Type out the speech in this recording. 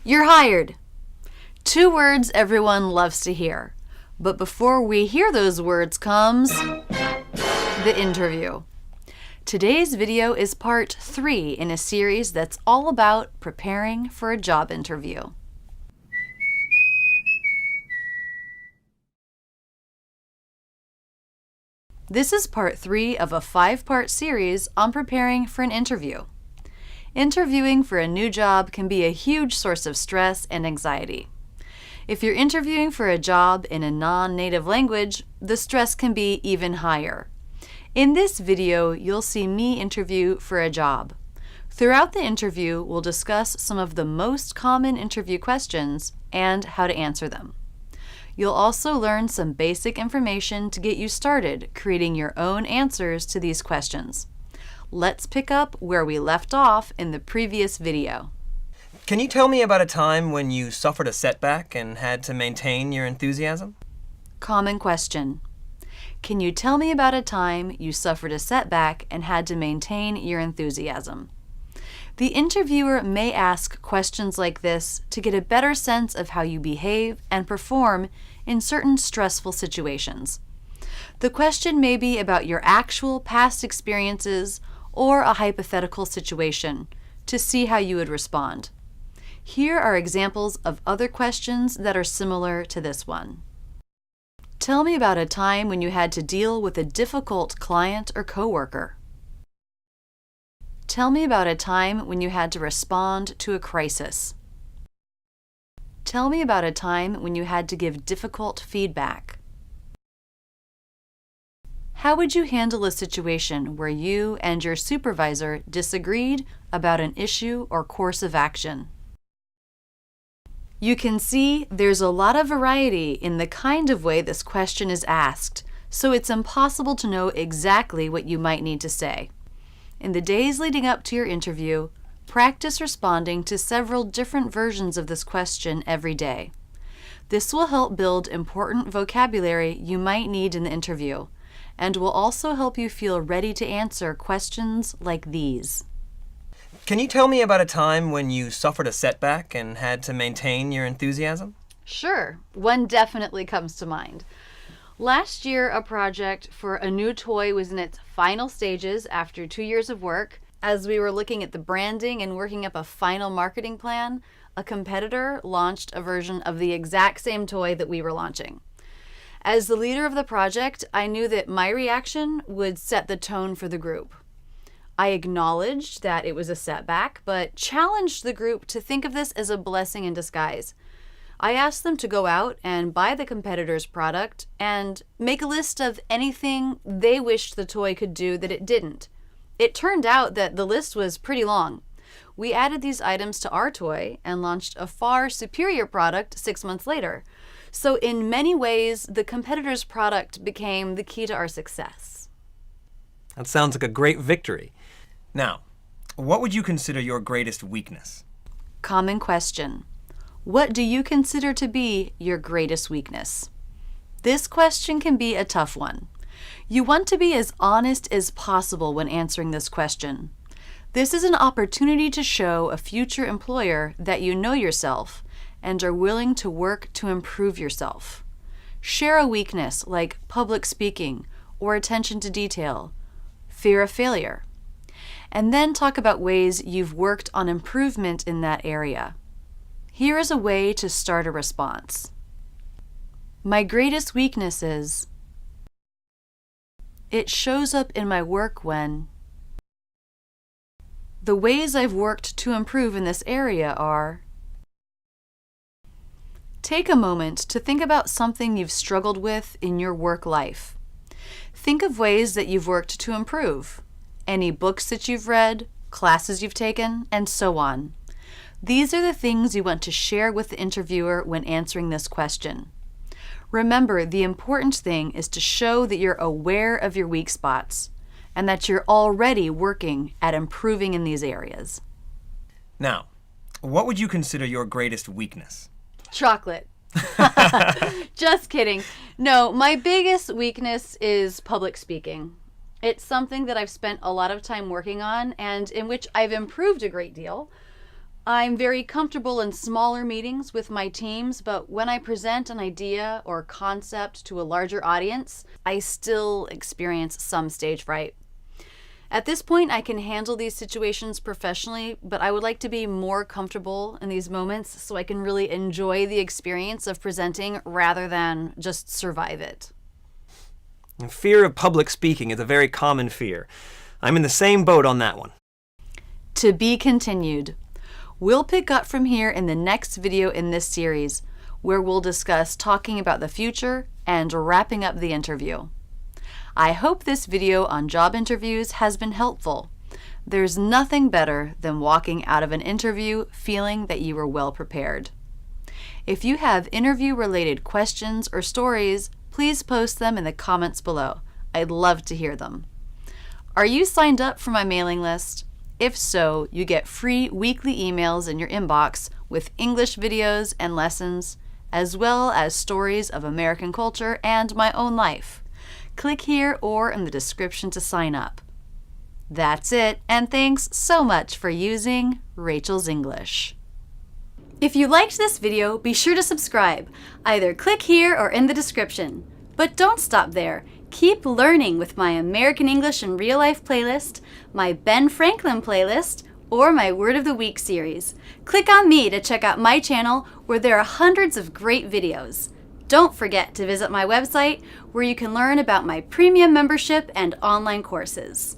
You're hired. Two words everyone loves to hear. But before we hear those words comes the interview. Today's video is part 3 in a series that's all about preparing for a job interview. This is part 3 of a 5-part series on preparing for an interview. Interviewing for a new job can be a huge source of stress and anxiety. If you're interviewing for a job in a non-native language, the stress can be even higher. In this video, you'll see me interview for a job. Throughout the interview, we'll discuss some of the most common interview questions and how to answer them. You'll also learn some basic information to get you started creating your own answers to these questions. Let's pick up where we left off in the previous video. Can you tell me about a time when you suffered a setback and had to maintain your enthusiasm? Common question. Can you tell me about a time you suffered a setback and had to maintain your enthusiasm? The interviewer may ask questions like this to get a better sense of how you behave and perform in certain stressful situations. The question may be about your actual past experiences or a hypothetical situation to see how you would respond. Here are examples of other questions that are similar to this one. Tell me about a time when you had to deal with a difficult client or coworker. Tell me about a time when you had to respond to a crisis. Tell me about a time when you had to give difficult feedback. How would you handle a situation where you and your supervisor disagreed about an issue or course of action? You can see there's a lot of variety in the kind of way this question is asked, so it's impossible to know exactly what you might need to say. In the days leading up to your interview, practice responding to several different versions of this question every day. This will help build important vocabulary you might need in the interview, and will also help you feel ready to answer questions like these. Can you tell me about a time when you suffered a setback and had to maintain your enthusiasm? Sure, one definitely comes to mind. Last year, a project for a new toy was in its final stages after 2 years of work. As we were looking at the branding and working up a final marketing plan, a competitor launched a version of the exact same toy that we were launching. As the leader of the project, I knew that my reaction would set the tone for the group. I acknowledged that it was a setback, but challenged the group to think of this as a blessing in disguise. I asked them to go out and buy the competitor's product and make a list of anything they wished the toy could do that it didn't. It turned out that the list was pretty long. We added these items to our toy and launched a far superior product 6 months later. So in many ways, the competitor's product became the key to our success. That sounds like a great victory. Now, what would you consider your greatest weakness? Common question. What do you consider to be your greatest weakness? This question can be a tough one. You want to be as honest as possible when answering this question. This is an opportunity to show a future employer that you know yourself and are willing to work to improve yourself. Share a weakness like public speaking or attention to detail, fear of failure, and then talk about ways you've worked on improvement in that area. Here is a way to start a response. My greatest weakness is, it shows up in my work when. The ways I've worked to improve in this area are. Take a moment to think about something you've struggled with in your work life. Think of ways that you've worked to improve. Any books that you've read, classes you've taken, and so on. These are the things you want to share with the interviewer when answering this question. Remember, the important thing is to show that you're aware of your weak spots and that you're already working at improving in these areas. Now, what would you consider your greatest weakness? Chocolate. Just kidding. No, my biggest weakness is public speaking. It's something that I've spent a lot of time working on and in which I've improved a great deal. I'm very comfortable in smaller meetings with my teams, but when I present an idea or concept to a larger audience, I still experience some stage fright. At this point, I can handle these situations professionally, but I would like to be more comfortable in these moments so I can really enjoy the experience of presenting rather than just survive it. Fear of public speaking is a very common fear. I'm in the same boat on that one. To be continued. We'll pick up from here in the next video in this series, where we'll discuss talking about the future and wrapping up the interview. I hope this video on job interviews has been helpful. There's nothing better than walking out of an interview feeling that you were well prepared. If you have interview-related questions or stories, please post them in the comments below. I'd love to hear them. Are you signed up for my mailing list? If so, you get free weekly emails in your inbox with English videos and lessons, as well as stories of American culture and my own life. Click here or in the description to sign up. That's it, and thanks so much for using Rachel's English. If you liked this video, be sure to subscribe. Either click here or in the description. But don't stop there. Keep learning with my American English in Real Life playlist, my Ben Franklin playlist, or my Word of the Week series. Click on me to check out my channel where there are hundreds of great videos. Don't forget to visit my website where you can learn about my premium membership and online courses.